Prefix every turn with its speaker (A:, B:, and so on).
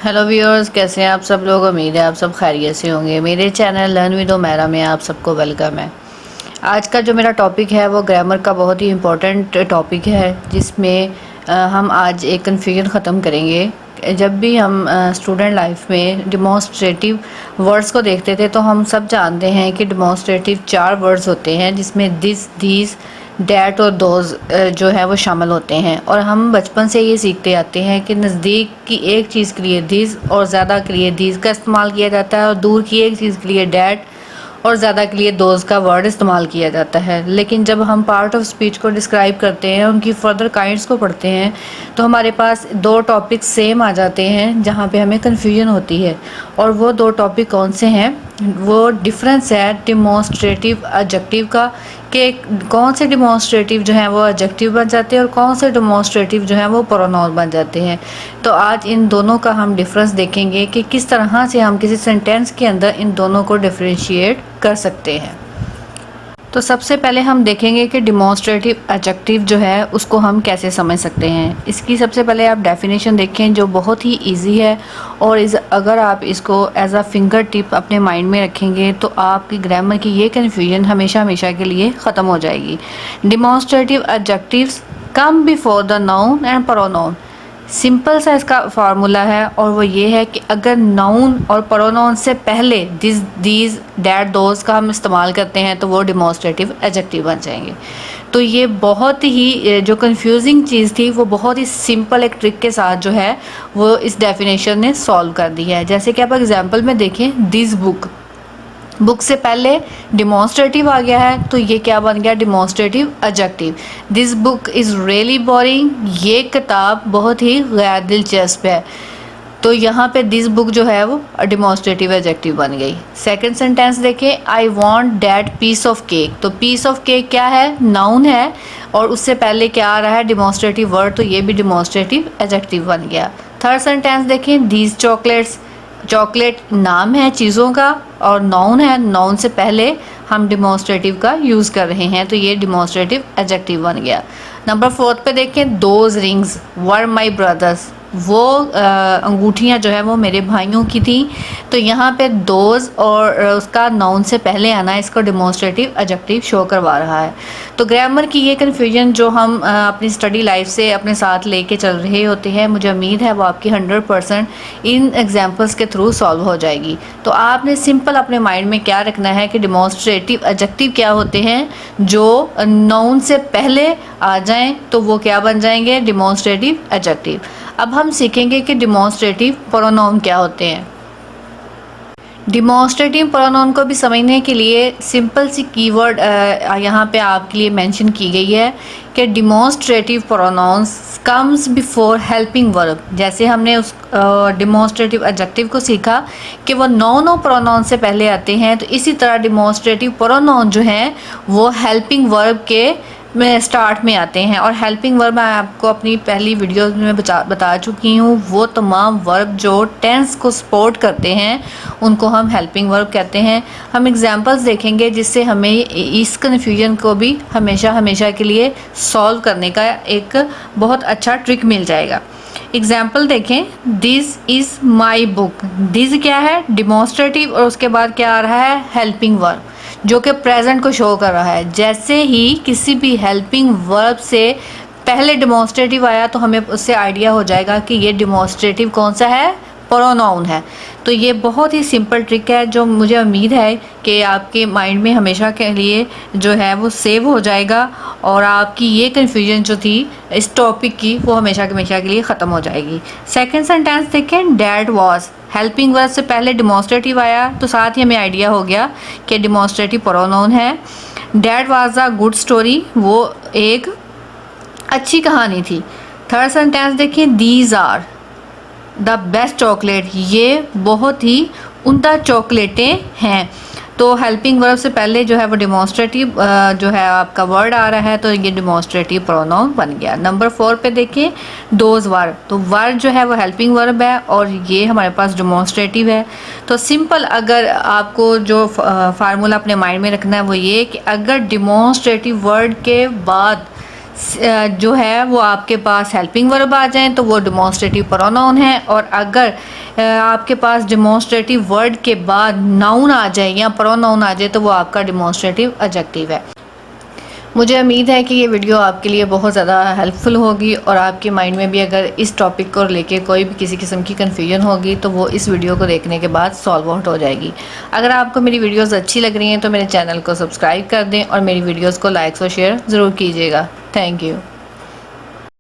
A: Hello viewers, कैसे हैं आप सब लोग। उम्मीद है आप सब खैरियत से होंगे। मेरे चैनल लर्न विद उमैरा में आप सबको वेलकम है। आज का जो मेरा टॉपिक है वो ग्रामर का बहुत ही इम्पोर्टेंट टॉपिक है, जिसमें हम आज एक कन्फ्यूजन ख़त्म करेंगे। जब भी हम स्टूडेंट लाइफ में डिमॉन्स्ट्रेटिव वर्ड्स को देखते थे तो हम सब जानते हैं कि डिमॉन्स्ट्रेटिव 4 वर्ड्स होते हैं, जिसमें दिस, दीज, डैट और दोज जो है वो शामिल होते हैं। और हम बचपन से ये सीखते आते हैं कि नज़दीक की एक चीज़ के लिए दिस और ज़्यादा के लिए दीज का इस्तेमाल किया जाता है, और दूर की एक चीज़ के लिए डैट और ज़्यादा के लिए दोज का वर्ड इस्तेमाल किया जाता है। लेकिन जब हम पार्ट ऑफ स्पीच को डिस्क्राइब करते हैं, उनकी फर्दर काइंड्स को पढ़ते हैं, तो हमारे पास 2 टॉपिक सेम आ जाते हैं जहाँ पे हमें कन्फ्यूजन होती है। और वो 2 टॉपिक कौन से हैं? वो डिफरेंस है डिमॉन्स्ट्रेटिव एडजेक्टिव का, कि कौन से डिमॉन्स्ट्रेटिव जो हैं वो एडजेक्टिव बन जाते हैं और कौन से डिमॉन्स्ट्रेटिव जो हैं वो प्रोनाउन बन जाते हैं। तो आज इन दोनों का हम डिफरेंस देखेंगे कि किस तरह से हम किसी सेंटेंस के अंदर इन दोनों को डिफरेंशिएट कर सकते हैं। तो सबसे पहले हम देखेंगे कि डिमॉन्स्ट्रेटिव एडजेक्टिव जो है उसको हम कैसे समझ सकते हैं। इसकी सबसे पहले आप डेफिनेशन देखें, जो बहुत ही इजी है, और अगर आप इसको एज अ फिंगर टिप अपने माइंड में रखेंगे तो आपकी ग्रामर की ये कन्फ्यूजन हमेशा हमेशा के लिए ख़त्म हो जाएगी। Demonstrative adjectives come before the noun and pronoun. Simple सा इसका फार्मूला है, और वो ये है कि अगर नाउन और प्रोनाउन से पहले दिस, दीज, डैट, दोज का हम इस्तेमाल करते हैं तो वो डिमॉन्स्ट्रेटिव एडजेक्टिव बन जाएंगे। तो ये बहुत ही जो कंफ्यूजिंग चीज़ थी वो बहुत ही सिंपल एक ट्रिक के साथ जो है वो इस डेफिनेशन ने सॉल्व कर दी है। जैसे कि आप एग्जांपल में देखें, दिस बुक, बुक से पहले डिमॉन्स्ट्रेटिव आ गया है तो ये क्या बन गया? Demonstrative adjective. This book is really boring, ये किताब बहुत ही गैर दिलचस्प है, तो यहाँ पे दिस बुक जो है वो डिमॉन्स्ट्रेटिव एडजेक्टिव बन गई। सेकंड सेंटेंस देखें, I want that piece of cake, तो पीस ऑफ केक क्या है? नाउन है, और उससे पहले क्या आ रहा है? डिमॉन्स्ट्रेटिव वर्ड, तो ये भी डिमॉन्स्ट्रेटिव एडजेक्टिव बन गया। थर्ड सेंटेंस देखें, दीज चॉकलेट्स, चॉकलेट नाम है चीज़ों का और नाउन है, नाउन से पहले हम डिमॉन्स्ट्रेटिव का यूज़ कर रहे हैं, तो ये डिमॉन्स्ट्रेटिव एडजेक्टिव बन गया। नंबर 4 पे देखें, those rings were my brothers, वो अंगूठियाँ जो है वो मेरे भाइयों की थी, तो यहाँ पे दोज और उसका नाउन से पहले आना इसको डिमॉन्स्ट्रेटिव एडजेक्टिव शो करवा रहा है। तो ग्रामर की ये कन्फ्यूजन जो हम अपनी स्टडी लाइफ से अपने साथ लेके चल रहे होते हैं, मुझे उम्मीद है वो आपकी 100% इन एग्जांपल्स के थ्रू सॉल्व हो जाएगी। तो आपने सिंपल अपने माइंड में क्या रखना है कि डिमॉन्स्ट्रेटिव एडजेक्टिव क्या होते हैं? जो नाउन से पहले आ जाएं तो वो क्या बन जाएंगे? Demonstrative adjective. अब हम सीखेंगे कि डिमॉन्स्ट्रेटिव प्रोनाउन क्या होते हैं। डिमॉन्स्ट्रेटिव प्रोनाउन को भी समझने के लिए सिंपल सी कीवर्ड यहाँ पे आपके लिए मेंशन की गई है कि demonstrative pronounce comes before helping verb. जैसे हमने उस डिमॉन्स्ट्रेटिव एडजेक्टिव को सीखा कि वो नाउन और प्रोनाउन से पहले आते हैं, तो इसी तरह डिमॉन्स्ट्रेटिव प्रोनाउन जो हैं वो हेल्पिंग वर्ब के में स्टार्ट में आते हैं। और हेल्पिंग वर्ब मैं आपको अपनी पहली वीडियोस में बता चुकी हूँ, वो तमाम वर्ब जो टेंस को सपोर्ट करते हैं उनको हम हेल्पिंग वर्ब कहते हैं। हम एग्जांपल्स देखेंगे जिससे हमें इस कन्फ्यूजन को भी हमेशा हमेशा के लिए सॉल्व करने का एक बहुत अच्छा ट्रिक मिल जाएगा। एग्जाम्पल देखें, this is my book, this क्या है? डिमॉन्स्ट्रेटिव, और उसके बाद क्या आ रहा है? हेल्पिंग वर्ब, जो कि प्रेजेंट को शो कर रहा है। जैसे ही किसी भी हेल्पिंग वर्ब से पहले डिमॉन्स्ट्रेटिव आया तो हमें उससे आइडिया हो जाएगा कि ये डिमॉन्स्ट्रेटिव कौन सा है? प्रोनाउन है। तो ये बहुत ही सिंपल ट्रिक है जो मुझे उम्मीद है कि आपके माइंड में हमेशा के लिए जो है वो सेव हो जाएगा, और आपकी ये कन्फ्यूजन जो थी इस टॉपिक की वो हमेशा के लिए ख़त्म हो जाएगी। सेकंड सेंटेंस देखें, डैट वाज, हेल्पिंग वर्ब से पहले डिमॉन्स्ट्रेटिव आया तो साथ ही हमें आइडिया हो गया कि डिमॉन्स्ट्रेटिव प्रोनाउन है। That was a good story, वो एक अच्छी कहानी थी। थर्ड सेंटेंस देखें, these are the best chocolate, ये बहुत ही उम्दा चॉकलेटें हैं। तो हेल्पिंग वर्ब से पहले जो है वो डिमॉन्स्ट्रेटिव जो है आपका वर्ड आ रहा है, तो ये डिमॉन्स्ट्रेटिव प्रोनाउन बन गया। नंबर 4 पे देखिए, दोज वर, तो वर जो है वो हेल्पिंग वर्ब है और ये हमारे पास डिमॉन्स्ट्रेटिव है। तो सिंपल अगर आपको जो फार्मूला अपने माइंड में रखना है वो ये कि अगर डिमॉन्स्ट्रेटिव वर्ड के बाद जो है वो आपके पास हेल्पिंग वर्ब आ जाएं तो वो डिमॉन्स्ट्रेटिव प्रोनाउन है, और अगर आपके पास डिमॉन्स्ट्रेटिव वर्ड के बाद नाउन आ जाए या प्रोनाउन आ जाए तो वो आपका डिमॉन्स्ट्रेटिव एडजेक्टिव है। मुझे उम्मीद है कि ये वीडियो आपके लिए बहुत ज़्यादा हेल्पफुल होगी, और आपके माइंड में भी अगर इस टॉपिक को लेके कोई भी किसी किस्म की कन्फ्यूजन होगी तो वो इस वीडियो को देखने के बाद सॉल्व आउट हो जाएगी। अगर आपको मेरी वीडियोस अच्छी लग रही हैं तो मेरे चैनल को सब्सक्राइब कर दें और मेरी वीडियोस को लाइक और शेयर ज़रूर कीजिएगा। Thank you.